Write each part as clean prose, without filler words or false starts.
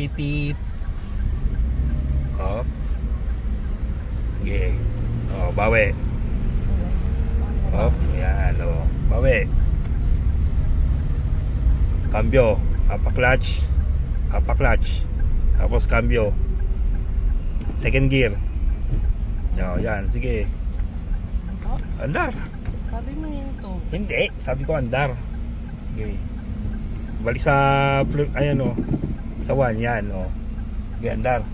Pip pip. Hop. Okay. Oh, bawi. Hop. Yan, oh. Bawi. Cambio. Apa-clutch. Apa-clutch. Tapos cambio. Second gear. Oh, yan. Sige. Andar. Sabi mo yun to. Hindi. Sabi ko andar. Okay. Balik sa ayan o. Sa 1 yan o. Okay, andar.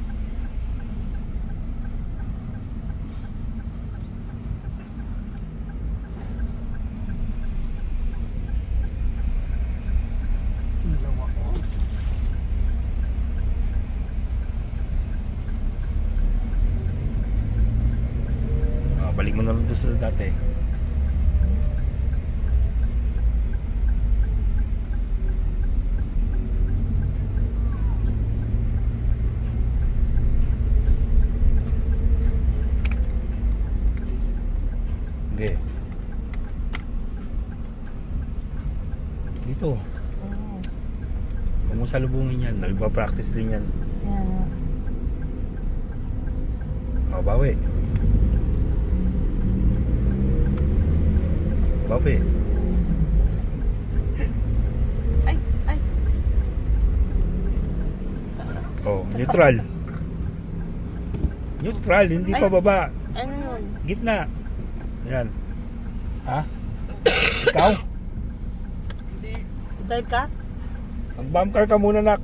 Silaw ako. Balik mo na lang doon sa dati. Okay. Dito. Huwag mo salubungin yan. Nagpa-practice din yan. Yan. Bawi. Bawi. Ay, ay. Neutral. Neutral, hindi pa baba. Ano yun? Gitna. Yan. Ha? Ikaw? Drive ka? Mag-bump car ka muna, nak.